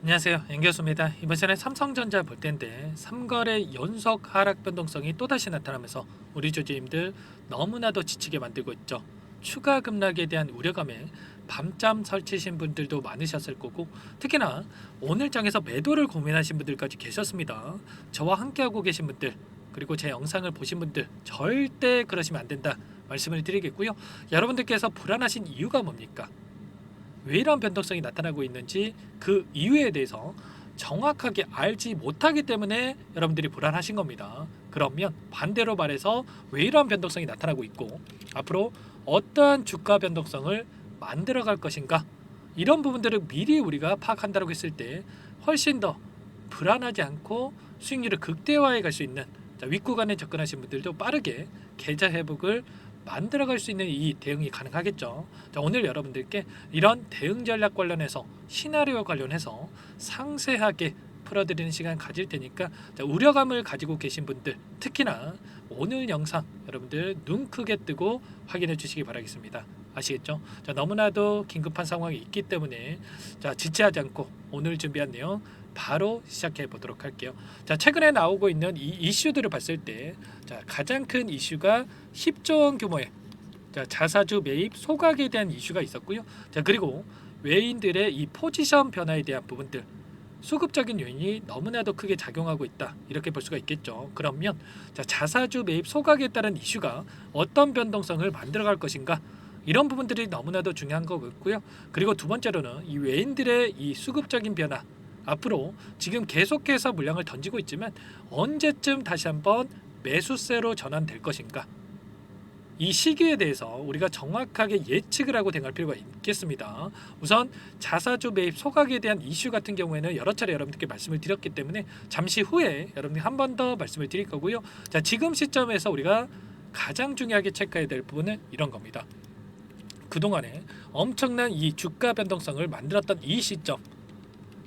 안녕하세요, 연교수입니다. 이번 시간에 삼성전자 볼 텐데 3거래 연속 하락 변동성이 또다시 나타나면서 우리 주주님들 너무나도 지치게 만들고 있죠. 추가 급락에 대한 우려감에 밤잠 설치신 분들도 많으셨을 거고, 특히나 오늘 장에서 매도를 고민하신 분들까지 계셨습니다. 저와 함께하고 계신 분들, 그리고 제 영상을 보신 분들 절대 그러시면 안 된다 말씀을 드리겠고요. 여러분들께서 불안하신 이유가 뭡니까? 왜 이런 변동성이 나타나고 있는지 그 이유에 대해서 정확하게 알지 못하기 때문에 여러분들이 불안하신 겁니다. 그러면 반대로 말해서 왜 이런 변동성이 나타나고 있고 앞으로 어떠한 주가 변동성을 만들어 갈 것인가, 이런 부분들을 미리 우리가 파악한다고 했을 때 훨씬 더 불안하지 않고 수익률을 극대화해 갈 수 있는, 윗구간에 접근하신 분들도 빠르게 계좌 회복을 만들어갈 수 있는 이 대응이 가능하겠죠. 자, 오늘 여러분들께 이런 대응 전략 관련해서 시나리오 관련해서 상세하게 풀어드리는 시간 가질 테니까, 자, 우려감을 가지고 계신 분들 특히나 오늘 영상 여러분들 눈 크게 뜨고 확인해 주시기 바라겠습니다. 아시겠죠? 자, 너무나도 긴급한 상황이 있기 때문에 자, 지체하지 않고 오늘 준비한 내용 바로 시작해 보도록 할게요. 자, 최근에 나오고 있는 이 이슈들을 봤을 때, 자, 가장 큰 이슈가 10조 원 규모의, 자, 자사주 매입 소각에 대한 이슈가 있었고요. 자, 그리고 외인들의 이 포지션 변화에 대한 부분들, 수급적인 요인이 너무나도 크게 작용하고 있다, 이렇게 볼 수가 있겠죠. 그러면 자, 자사주 매입 소각에 따른 이슈가 어떤 변동성을 만들어갈 것인가, 이런 부분들이 너무나도 중요한 것 같고요. 그리고 두 번째로는 이 외인들의 이 수급적인 변화, 앞으로 지금 계속해서 물량을 던지고 있지만 언제쯤 다시 한번 매수세로 전환될 것인가, 이 시기에 대해서 우리가 정확하게 예측을 하고 대응할 필요가 있겠습니다. 우선 자사주 매입 소각에 대한 이슈 같은 경우에는 여러 차례 여러분들께 말씀을 드렸기 때문에 잠시 후에 여러분들 한 번 더 말씀을 드릴 거고요. 자, 지금 시점에서 우리가 가장 중요하게 체크해야 될 부분은 이런 겁니다. 그동안에 엄청난 이 주가 변동성을 만들었던 이 시점,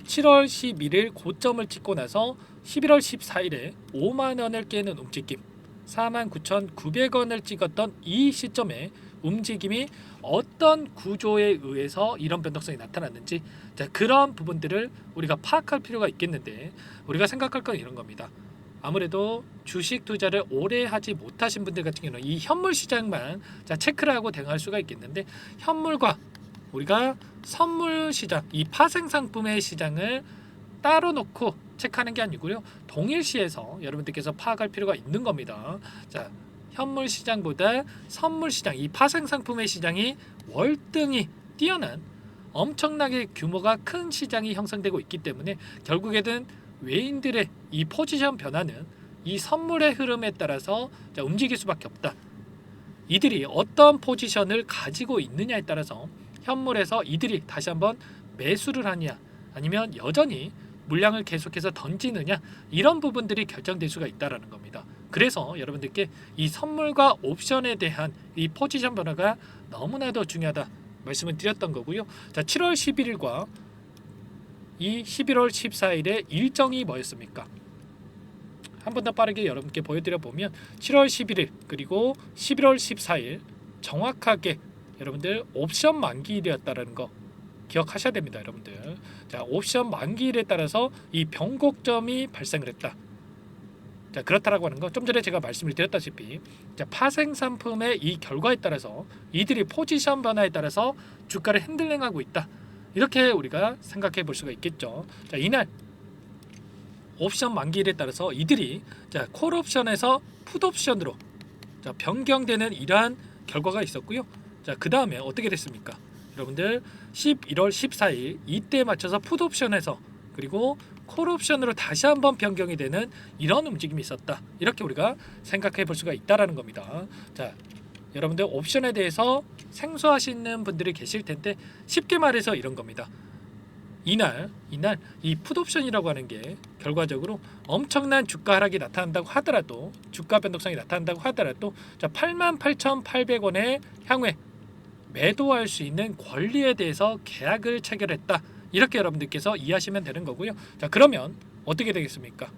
7월 11일 고점을 찍고 나서 11월 14일에 5만 원을 깨는 움직임, 49,900원을 찍었던 이 시점에 움직임이 어떤 구조에 의해서 이런 변동성이 나타났는지, 자, 그런 부분들을 우리가 파악할 필요가 있겠는데, 우리가 생각할 건 이런 겁니다. 아무래도 주식 투자를 오래 하지 못하신 분들 같은 경우는 이 현물 시장만 자, 체크를 하고 대응할 수가 있겠는데, 현물과 우리가 선물 시장, 이 파생 상품의 시장을 따로 놓고 체크하는 게 아니고요, 동일시에서 여러분들께서 파악할 필요가 있는 겁니다. 자, 현물 시장보다 선물 시장, 이 파생 상품의 시장이 월등히 뛰어난 엄청나게 규모가 큰 시장이 형성되고 있기 때문에 결국에는 외인들의 이 포지션 변화는 이 선물의 흐름에 따라서 자, 움직일 수밖에 없다. 이들이 어떤 포지션을 가지고 있느냐에 따라서 현물에서 이들이 다시 한번 매수를 하냐, 아니면 여전히 물량을 계속해서 던지느냐, 이런 부분들이 결정될 수가 있다는 겁니다. 그래서 여러분들께 이 선물과 옵션에 대한 이 포지션 변화가 너무나도 중요하다 말씀을 드렸던 거고요. 자, 7월 11일과 이 11월 14일의 일정이 뭐였습니까? 한 번 더 빠르게 여러분께 보여드려 보면 7월 11일 그리고 11월 14일 정확하게 여러분들 옵션 만기일이었다는 거 기억하셔야 됩니다, 여러분들. 자, 옵션 만기일에 따라서 이 변곡점이 발생을 했다. 자, 그렇다라고 하는 거 좀 전에 제가 말씀을 드렸다시피, 자, 파생 상품의 이 결과에 따라서 이들이 포지션 변화에 따라서 주가를 핸들링하고 있다, 이렇게 우리가 생각해 볼 수가 있겠죠. 자, 이날 옵션 만기일에 따라서 이들이 자, 콜 옵션에서 풋 옵션으로 자, 변경되는 이러한 결과가 있었고요. 자, 그 다음에 어떻게 됐습니까? 여러분들 11월 14일 이때 맞춰서 풋 옵션에서 그리고 콜 옵션으로 다시 한번 변경이 되는 이런 움직임이 있었다, 이렇게 우리가 생각해 볼 수가 있다라는 겁니다. 자, 여러분들 옵션에 대해서 생소하시는 분들이 계실 텐데 쉽게 말해서 이런 겁니다. 이날 이 풋옵션이라고 하는 게 결과적으로 엄청난 주가 하락이 나타난다고 하더라도, 주가 변동성이 나타난다고 하더라도, 자, 88,800원에 향후에 매도할 수 있는 권리에 대해서 계약을 체결했다, 이렇게 여러분들께서 이해하시면 되는 거고요. 자, 그러면 어떻게 되겠습니까?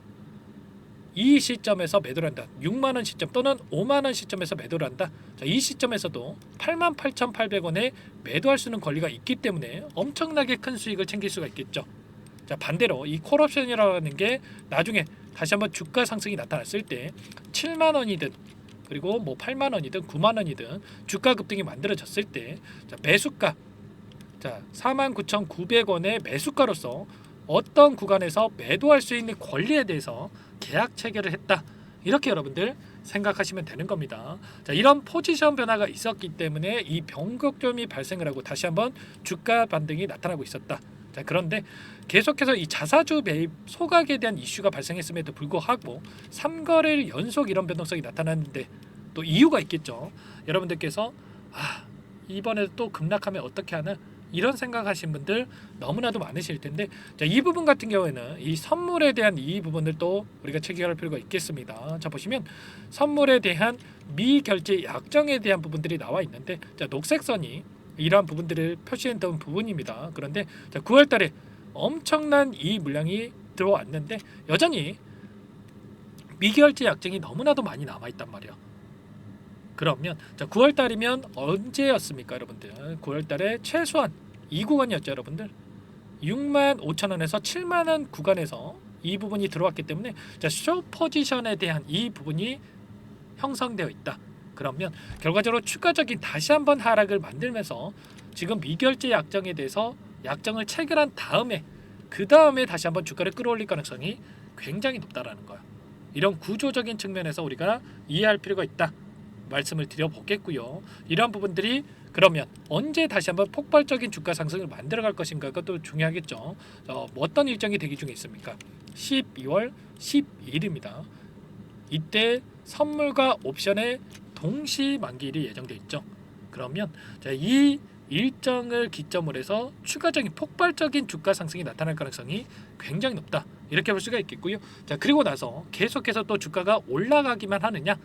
이 시점에서 매도를 한다. 6만 원 시점 또는 5만 원 시점에서 매도를 한다. 자, 이 시점에서도 88,800원에 매도할 수 있는 권리가 있기 때문에 엄청나게 큰 수익을 챙길 수가 있겠죠. 자, 반대로 이 콜옵션이라는 게 나중에 다시 한번 주가 상승이 나타났을 때 7만 원이든 그리고 뭐 8만 원이든 9만 원이든 주가 급등이 만들어졌을 때 자, 매수가 자 49,900원의 매수가로서 어떤 구간에서 매도할 수 있는 권리에 대해서 계약 체결을 했다. 이렇게 여러분들 생각하시면 되는 겁니다. 자, 이런 포지션 변화가 있었기 때문에 이 변곡점이 발생을 하고 다시 한번 주가 반등이 나타나고 있었다. 자, 그런데 계속해서 이 자사주 매입 소각에 대한 이슈가 발생했음에도 불구하고 3거래일 연속 이런 변동성이 나타났는데 또 이유가 있겠죠. 여러분들께서 이번에도 또 급락하면 어떻게 하나 이런 생각하신 분들 너무나도 많으실 텐데 자, 이 부분 같은 경우에는 이 선물에 대한 이 부분을 또 우리가 체크할 필요가 있겠습니다. 자, 보시면 선물에 대한 미결제 약정에 대한 부분들이 나와 있는데 자, 녹색 선이 이러한 부분들을 표시했던 부분입니다. 그런데 자, 9월달에 엄청난 이 물량이 들어왔는데 여전히 미결제 약정이 너무나도 많이 남아있단 말이에요. 그러면 자, 9월달이면 언제였습니까 여러분들? 9월달에 최소한 이 구간이었죠 여러분들. 65,000원에서 7만원 구간에서 이 부분이 들어왔기 때문에 자, 숏 포지션에 대한 이 부분이 형성되어 있다. 그러면 결과적으로 추가적인 다시 한번 하락을 만들면서 지금 미결제 약정에 대해서 약정을 체결한 다음에 그 다음에 다시 한번 주가를 끌어올릴 가능성이 굉장히 높다라는 거예요. 이런 구조적인 측면에서 우리가 이해할 필요가 있다 말씀을 드려보겠고요. 이러한 부분들이 그러면 언제 다시 한번 폭발적인 주가 상승을 만들어갈 것인가가 또 중요하겠죠. 어떤 일정이 대기 중에 있습니까? 12월 12일입니다. 이때 선물과 옵션의 동시 만기일이 예정돼 있죠. 그러면 이 일정을 기점으로 해서 추가적인 폭발적인 주가 상승이 나타날 가능성이 굉장히 높다. 이렇게 볼 수가 있겠고요. 자, 그리고 나서 계속해서 또 주가가 올라가기만 하느냐?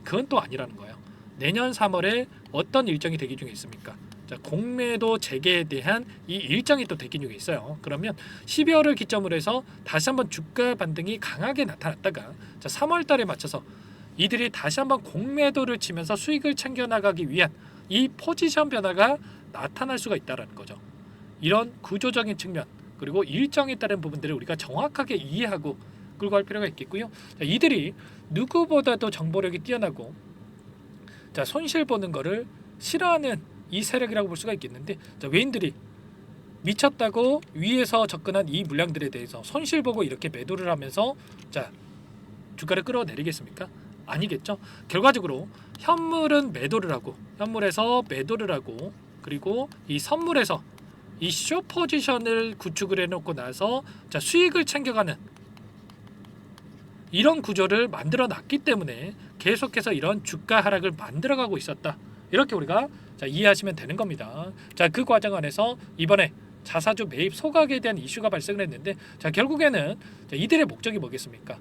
그건 또 아니라는 거예요. 내년 3월에 어떤 일정이 대기 중에 있습니까? 자, 공매도 재개에 대한 이 일정이 또 대기 중에 있어요. 그러면 12월을 기점으로 해서 다시 한번 주가 반등이 강하게 나타났다가 자, 3월 달에 맞춰서 이들이 다시 한번 공매도를 치면서 수익을 챙겨나가기 위한 이 포지션 변화가 나타날 수가 있다는 거죠. 이런 구조적인 측면 그리고 일정에 따른 부분들을 우리가 정확하게 이해하고 끌고 갈 필요가 있겠고요. 자, 이들이 누구보다도 정보력이 뛰어나고 자, 손실 보는 거를 싫어하는 이 세력이라고 볼 수가 있겠는데 자, 외인들이 미쳤다고 위에서 접근한 이 물량들에 대해서 손실 보고 이렇게 매도를 하면서 자, 주가를 끌어내리겠습니까? 아니겠죠. 결과적으로 현물은 매도를 하고 현물에서 매도를 하고 그리고 이 선물에서 이 숏 포지션을 구축을 해놓고 나서 자, 수익을 챙겨가는 이런 구조를 만들어 놨기 때문에 계속해서 이런 주가 하락을 만들어가고 있었다. 이렇게 우리가 자, 이해하시면 되는 겁니다. 자, 그 과정 안에서 이번에 자사주 매입 소각에 대한 이슈가 발생을 했는데 자, 결국에는 자, 이들의 목적이 뭐겠습니까?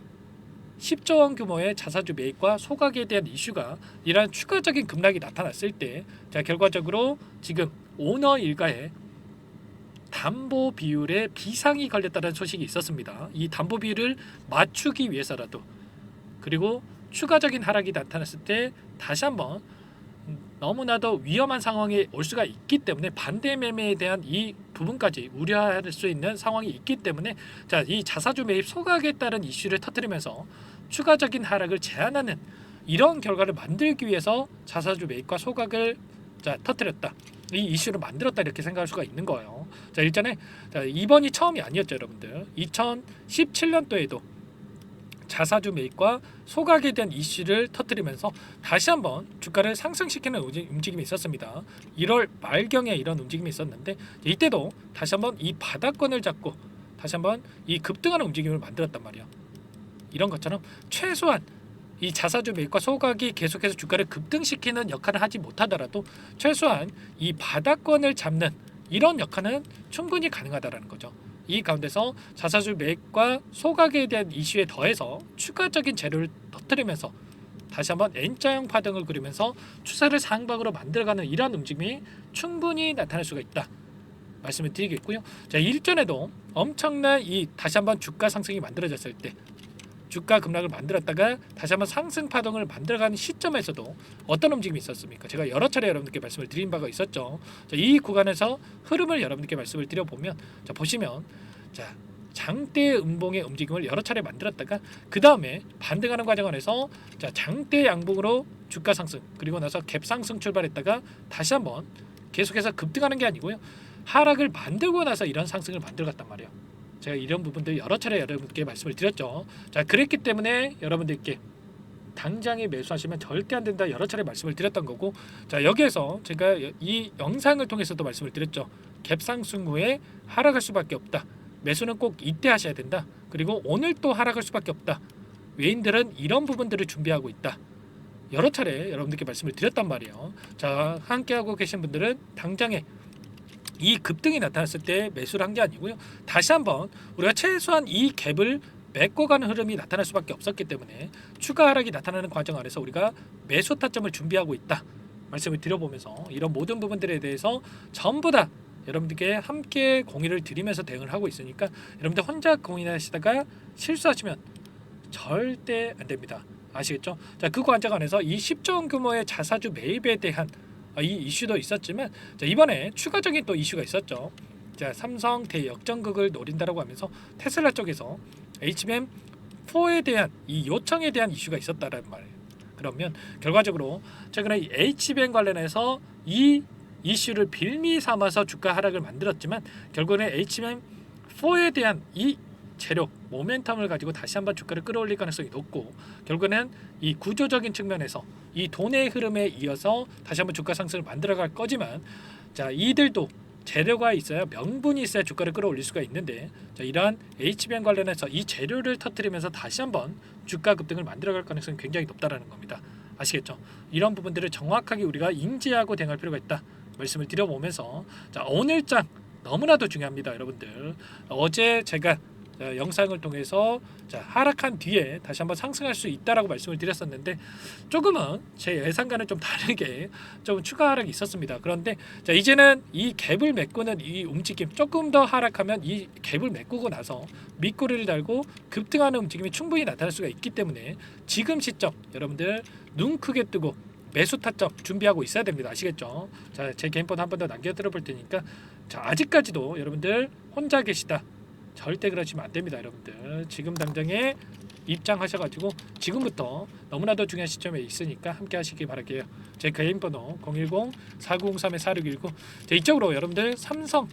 10조 원 규모의 자사주 매입과 소각에 대한 이슈가 이러한 추가적인 급락이 나타났을 때 자, 결과적으로 지금 오너 일가의 담보 비율에 비상이 걸렸다는 소식이 있었습니다. 이 담보 비율을 맞추기 위해서라도 그리고 추가적인 하락이 나타났을 때 다시 한번 너무나도 위험한 상황이 올 수가 있기 때문에 반대 매매에 대한 이 부분까지 우려할 수 있는 상황이 있기 때문에 자, 이 자사주 매입 소각에 따른 이슈를 터뜨리면서 추가적인 하락을 제한하는 이런 결과를 만들기 위해서 자사주 매입과 소각을 자, 터뜨렸다. 이 이슈를 만들었다 이렇게 생각할 수가 있는 거예요. 자, 일전에 자, 이번이 처음이 아니었죠, 여러분들. 2017년도에도 자사주 매입과 소각에 대한 이슈를 터뜨리면서 다시 한번 주가를 상승시키는 움직임이 있었습니다. 1월 말경에 이런 움직임이 있었는데 이때도 다시 한번 이 바닥권을 잡고 다시 한번 이 급등하는 움직임을 만들었단 말이에요. 이런 것처럼 최소한 이 자사주 매입과 소각이 계속해서 주가를 급등시키는 역할을 하지 못하더라도 최소한 이 바닥권을 잡는 이런 역할은 충분히 가능하다는 거죠. 이 가운데서 자사주 매입과 소각에 대한 이슈에 더해서 추가적인 재료를 터뜨리면서 다시 한번 N자형 파동을 그리면서 추세를 상방으로 만들어가는 이러한 움직임이 충분히 나타날 수가 있다 말씀을 드리겠고요. 자, 일전에도 엄청난 이 다시 한번 주가 상승이 만들어졌을 때 주가 급락을 만들었다가 다시 한번 상승 파동을 만들어가는 시점에서도 어떤 움직임이 있었습니까? 제가 여러 차례 여러분들께 말씀을 드린 바가 있었죠. 자, 이 구간에서 흐름을 여러분들께 말씀을 드려보면 자, 보시면 자, 장대 음봉의 움직임을 여러 차례 만들었다가 그 다음에 반등하는 과정 안에서 자 장대 양봉으로 주가 상승 그리고 나서 갭 상승 출발했다가 다시 한번 계속해서 급등하는 게 아니고요 하락을 만들고 나서 이런 상승을 만들어갔단 말이에요. 제가 이런 부분들 여러 차례 여러분께 말씀을 드렸죠. 자 그랬기 때문에 여러분들께 당장에 매수하시면 절대 안 된다 여러 차례 말씀을 드렸던 거고 자 여기에서 제가 이 영상을 통해서도 말씀을 드렸죠. 갭 상승 후에 하락할 수밖에 없다. 매수는 꼭 이때 하셔야 된다. 그리고 오늘 또 하락할 수밖에 없다. 외인들은 이런 부분들을 준비하고 있다. 여러 차례 여러분들께 말씀을 드렸단 말이에요. 자 함께하고 계신 분들은 당장에 이 급등이 나타났을 때 매수를 한 게 아니고요. 다시 한번 우리가 최소한 이 갭을 메꿔가는 흐름이 나타날 수밖에 없었기 때문에 추가 하락이 나타나는 과정 안에서 우리가 매수 타점을 준비하고 있다. 말씀을 드려보면서 이런 모든 부분들에 대해서 전부 다 여러분들께 함께 공유를 드리면서 대응을 하고 있으니까 여러분들 혼자 공인하시다가 실수하시면 절대 안 됩니다. 아시겠죠? 자, 그 과정 안에서 이 10조 원 규모의 자사주 매입에 대한 이 이슈도 있었지만 자, 이번에 추가적인 또 이슈가 있었죠. 자, 삼성 대역전극을 노린다라고 하면서 테슬라 쪽에서 HBM4에 대한 이 요청에 대한 이슈가 있었다라는 말이에요. 그러면 결과적으로 최근에 이 HBM 관련해서 이 이슈를 빌미 삼아서 주가 하락을 만들었지만 결국에는 HBM4에 대한 이 재료 모멘텀을 가지고 다시 한번 주가를 끌어올릴 가능성이 높고 결국에는 이 구조적인 측면에서 이 돈의 흐름에 이어서 다시 한번 주가 상승을 만들어갈 거지만 자 이들도 재료가 있어야 명분이 있어야 주가를 끌어올릴 수가 있는데 자 이러한 HBM 관련해서 이 재료를 터뜨리면서 다시 한번 주가 급등을 만들어갈 가능성이 굉장히 높다라는 겁니다. 아시겠죠? 이런 부분들을 정확하게 우리가 인지하고 대응할 필요가 있다. 말씀을 드려보면서 자 오늘장 너무나도 중요합니다. 여러분들 어제 제가 영상을 통해서 자 하락한 뒤에 다시 한번 상승할 수 있다라고 말씀을 드렸었는데 조금은 제 예상과는 좀 다르게 좀 추가 하락이 있었습니다. 그런데 자 이제는 이 갭을 메꾸는 이 움직임 조금 더 하락하면 이 갭을 메꾸고 나서 밑꼬리를 달고 급등하는 움직임이 충분히 나타날 수가 있기 때문에 지금 시점 여러분들 눈 크게 뜨고 매수 타점 준비하고 있어야 됩니다. 아시겠죠? 자, 제 개인번 한 번 더 남겨 드려볼 테니까 자 아직까지도 여러분들 혼자 계시다. 절대 그러시면 안 됩니다. 여러분들 지금 당장에 입장하셔가지고 지금부터 너무나도 중요한 시점에 있으니까 함께 하시기 바랄게요. 제 개인 번호 010-4903-4619 이쪽으로 여러분들 삼성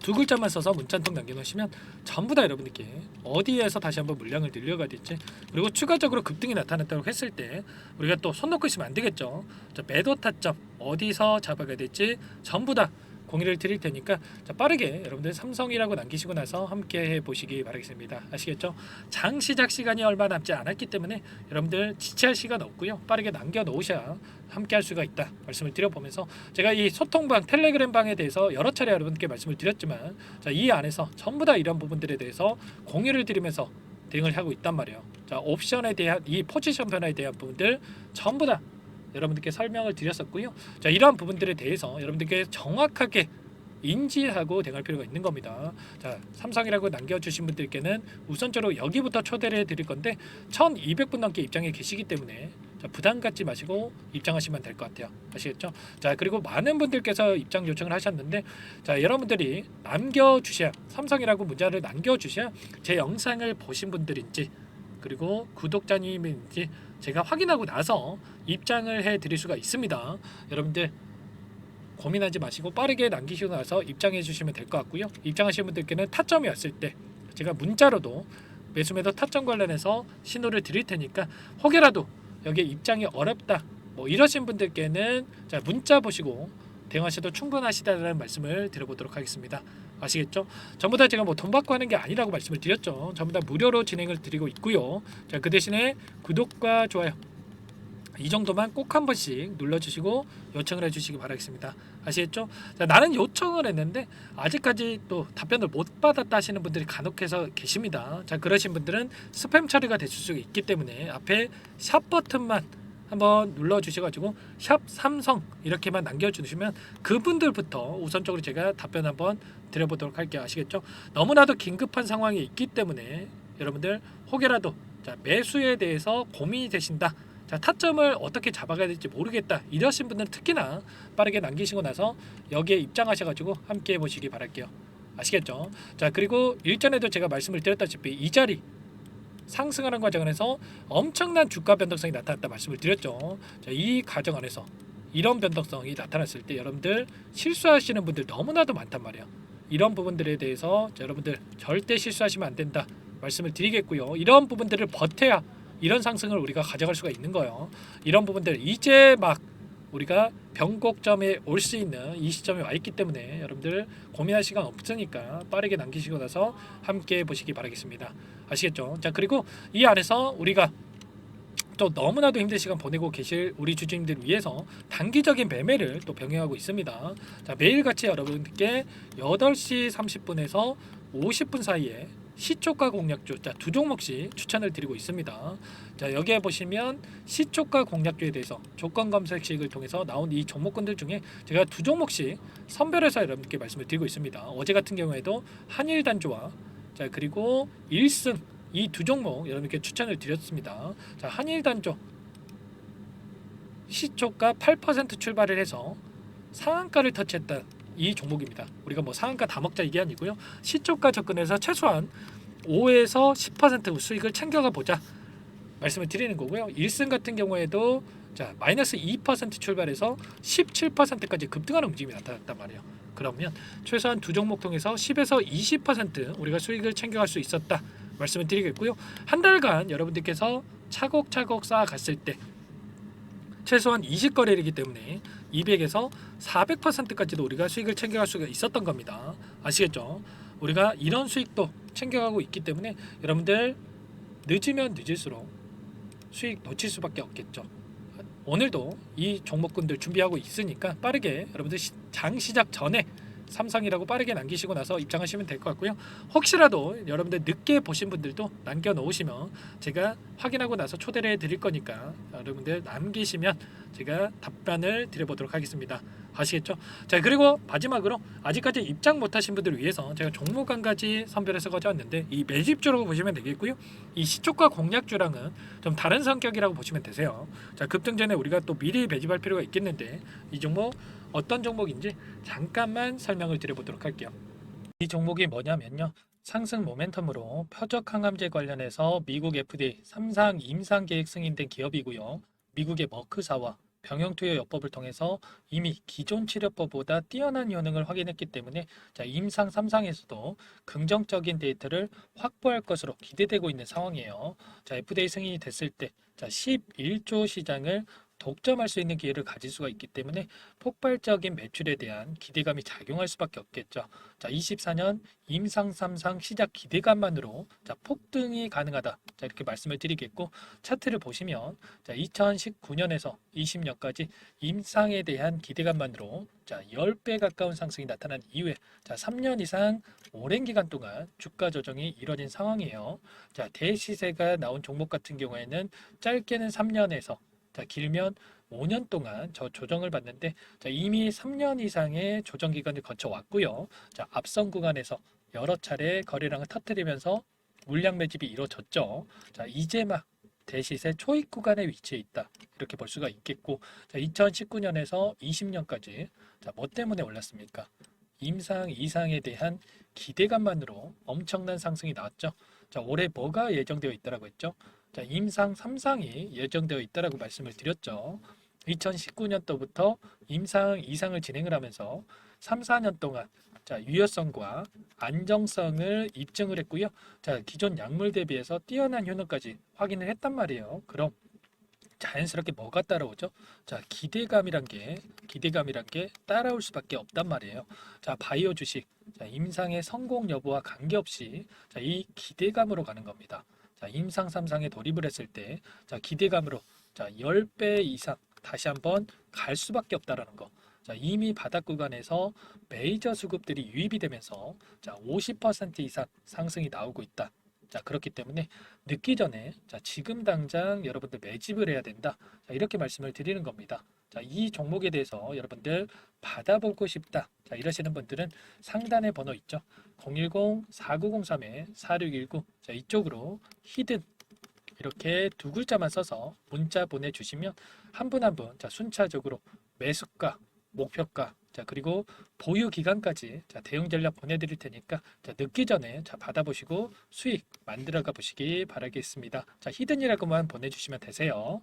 두 글자만 써서 문자 한 통 남겨놓으시면 전부 다 여러분들께 어디에서 다시 한번 물량을 늘려가야 될지 그리고 추가적으로 급등이 나타났다고 했을 때 우리가 또 손 놓고 있으면 안 되겠죠. 자, 매도 타점 어디서 잡아가야 될지 전부 다 공유를 드릴 테니까 자, 빠르게 여러분들 삼성이라고 남기시고 나서 함께 해보시기 바라겠습니다. 아시겠죠? 장 시작 시간이 얼마 남지 않았기 때문에 여러분들 지체할 시간 없고요. 빠르게 남겨놓으셔야 함께 할 수가 있다 말씀을 드려보면서 제가 이 소통방 텔레그램 방에 대해서 여러 차례 여러분께 말씀을 드렸지만 자, 이 안에서 전부 다 이런 부분들에 대해서 공유를 드리면서 대응을 하고 있단 말이에요. 자, 옵션에 대한 이 포지션 변화에 대한 부분들 전부 다 여러분들께 설명을 드렸었고요. 자, 이러한 부분들에 대해서 여러분들께 정확하게 인지하고 대응할 필요가 있는 겁니다. 자, 삼성이라고 남겨주신 분들께는 우선적으로 여기부터 초대를 해드릴 건데 1200분 넘게 입장에 계시기 때문에 자, 부담 갖지 마시고 입장하시면 될 것 같아요. 아시겠죠? 자, 그리고 많은 분들께서 입장 요청을 하셨는데 자, 여러분들이 남겨주셔야 삼성이라고 문자를 남겨주셔야 제 영상을 보신 분들인지 그리고 구독자님인지 제가 확인하고 나서 입장을 해드릴 수가 있습니다. 여러분들 고민하지 마시고 빠르게 남기시고 나서 입장해 주시면 될 것 같고요. 입장하시는 분들께는 타점이 왔을 때 제가 문자로도 매수매도 타점 관련해서 신호를 드릴 테니까 혹여라도 여기에 입장이 어렵다 뭐 이러신 분들께는 자 문자 보시고 대응하셔도 충분하시다는 말씀을 드려보도록 하겠습니다. 아시겠죠? 전부 다 제가 뭐 돈 받고 하는 게 아니라고 말씀을 드렸죠. 전부 다 무료로 진행을 드리고 있고요. 자, 그 대신에 구독과 좋아요 이 정도만 꼭 한 번씩 눌러주시고 요청을 해주시기 바라겠습니다. 아시겠죠? 자, 나는 요청을 했는데 아직까지 또 답변을 못 받았다 하시는 분들이 간혹해서 계십니다. 자, 그러신 분들은 스팸 처리가 되실 수 있기 때문에 앞에 샵 버튼만 한번 눌러주셔가지고 샵 삼성 이렇게만 남겨주시면 그분들부터 우선적으로 제가 답변 한번 드려보도록 할게요. 아시겠죠? 너무나도 긴급한 상황이 있기 때문에 여러분들 혹여라도 자, 매수에 대해서 고민이 되신다. 자, 타점을 어떻게 잡아가야 될지 모르겠다 이러신 분들은 특히나 빠르게 남기시고 나서 여기에 입장하셔가지고 함께 해보시기 바랄게요. 아시겠죠? 자, 그리고 일전에도 제가 말씀을 드렸다시피 이 자리 상승하는 과정 안에서 엄청난 주가 변동성이 나타났다 말씀을 드렸죠. 자, 이 과정 안에서 이런 변동성이 나타났을 때 여러분들 실수하시는 분들 너무나도 많단 말이에요. 이런 부분들에 대해서 여러분들 절대 실수하시면 안 된다 말씀을 드리겠고요. 이런 부분들을 버텨야 이런 상승을 우리가 가져갈 수가 있는 거예요. 이런 부분들 이제 막 우리가 변곡점에 올 수 있는 이 시점에 와 있기 때문에 여러분들 고민할 시간 없으니까 빠르게 남기시고 나서 함께 보시기 바라겠습니다. 아시겠죠? 자, 그리고 이 안에서 우리가 또 너무나도 힘든 시간 보내고 계실 우리 주주님들 위해서 단기적인 매매를 또 병행하고 있습니다. 자, 매일같이 여러분께 8시 30분에서 50분 사이에 시초가 공략주, 자, 두 종목씩 추천을 드리고 있습니다. 자, 여기에 보시면 시초가 공략주에 대해서 조건 검색식을 통해서 나온 이 종목군들 중에 제가 두 종목씩 선별해서 여러분께 말씀을 드리고 있습니다. 어제 같은 경우에도 한일단조와 자, 그리고 1승 이 두 종목 여러분께 추천을 드렸습니다. 자, 한일단조 시초가 8% 출발을 해서 상한가를 터치했던 이 종목입니다. 우리가 뭐 상한가 다 먹자 이게 아니고요. 시초가 접근해서 최소한 5에서 10% 수익을 챙겨가 보자 말씀을 드리는 거고요. 1승 같은 경우에도 자, 마이너스 2% 출발해서 17%까지 급등하는 움직임이 나타났단 말이에요. 그러면 최소한 두 종목 통해서 10에서 20% 우리가 수익을 챙겨갈 수 있었다 말씀을 드리겠고요. 한 달간 여러분들께서 차곡차곡 쌓아갔을 때 최소한 20거래이기 때문에 200에서 400%까지도 우리가 수익을 챙겨갈 수가 있었던 겁니다. 아시겠죠? 우리가 이런 수익도 챙겨가고 있기 때문에 여러분들 늦으면 늦을수록 수익 놓칠 수밖에 없겠죠. 오늘도 이 종목군들 준비하고 있으니까 빠르게 여러분들 장 시작 전에 삼성이라고 빠르게 남기시고 나서 입장하시면 될 것 같고요. 혹시라도 여러분들 늦게 보신 분들도 남겨놓으시면 제가 확인하고 나서 초대를 해드릴 거니까 여러분들 남기시면 제가 답변을 드려보도록 하겠습니다. 아시겠죠? 자, 그리고 마지막으로 아직까지 입장 못하신 분들을 위해서 제가 종목 한 가지 선별해서 가져왔는데 이 매집주라고 보시면 되겠고요. 이 시초가 공략주랑은 좀 다른 성격이라고 보시면 되세요. 자, 급등 전에 우리가 또 미리 매집할 필요가 있겠는데 이 종목 어떤 종목인지 잠깐만 설명을 드려보도록 할게요. 이 종목이 뭐냐면요. 상승 모멘텀으로 표적 항암제 관련해서 미국 FDA 3상 임상 계획 승인된 기업이고요. 미국의 머크사와 병용투여 요법을 통해서 이미 기존 치료법보다 뛰어난 효능을 확인했기 때문에 자, 임상 3상에서도 긍정적인 데이터를 확보할 것으로 기대되고 있는 상황이에요. 자, FDA 승인이 됐을 때 자, 11조 시장을 독점할 수 있는 기회를 가질 수가 있기 때문에 폭발적인 매출에 대한 기대감이 작용할 수밖에 없겠죠. 자, 24년 임상 3상 시작 기대감만으로 자, 폭등이 가능하다. 자, 이렇게 말씀을 드리겠고 차트를 보시면 자, 2019년에서 20년까지 임상에 대한 기대감만으로 자, 10배 가까운 상승이 나타난 이후에 자, 3년 이상 오랜 기간 동안 주가 조정이 이뤄진 상황이에요. 자, 대시세가 나온 종목 같은 경우에는 짧게는 3년에서 자, 길면 5년 동안 저 조정을 받는데 자, 이미 3년 이상의 조정 기간을 거쳐 왔고요. 자, 앞선 구간에서 여러 차례 거래량을 터뜨리면서 물량 매집이 이루어졌죠. 자, 이제 막 대시세 초입 구간에 위치해 있다. 이렇게 볼 수가 있겠고 자, 2019년에서 20년까지 자, 뭐 때문에 올랐습니까? 임상 이상에 대한 기대감만으로 엄청난 상승이 나왔죠. 자, 올해 뭐가 예정되어 있다라고 했죠? 자, 임상 3상이 예정되어 있다라고 말씀을 드렸죠. 2019년도부터 임상 2상을 진행을 하면서 3, 4년 동안 자, 유효성과 안정성을 입증을 했고요. 자, 기존 약물 대비해서 뛰어난 효능까지 확인을 했단 말이에요. 그럼 자연스럽게 뭐가 따라오죠? 자, 기대감이란 게 따라올 수밖에 없단 말이에요. 자, 바이오 주식, 자, 임상의 성공 여부와 관계없이 자, 이 기대감으로 가는 겁니다. 자, 임상 3상에 돌입을 했을 때 자, 기대감으로 자, 10배 이상 다시 한번 갈 수밖에 없다라는 거. 자, 이미 바닥 구간에서 메이저 수급들이 유입이 되면서 자, 50% 이상 상승이 나오고 있다. 자, 그렇기 때문에 늦기 전에 자, 지금 당장 여러분들 매집을 해야 된다. 자, 이렇게 말씀을 드리는 겁니다. 자, 이 종목에 대해서 여러분들 받아보고 싶다. 자, 이러시는 분들은 상단에 번호 있죠. 010-4903-4619. 자, 이쪽으로 히든 이렇게 두 글자만 써서 문자 보내주시면 한 분 한 분 자, 순차적으로 매수가, 목표가 자, 그리고 보유 기간까지 자, 대응 전략 보내드릴 테니까 자, 늦기 전에 자, 받아보시고 수익 만들어가 보시기 바라겠습니다. 자, 히든이라고만 보내주시면 되세요.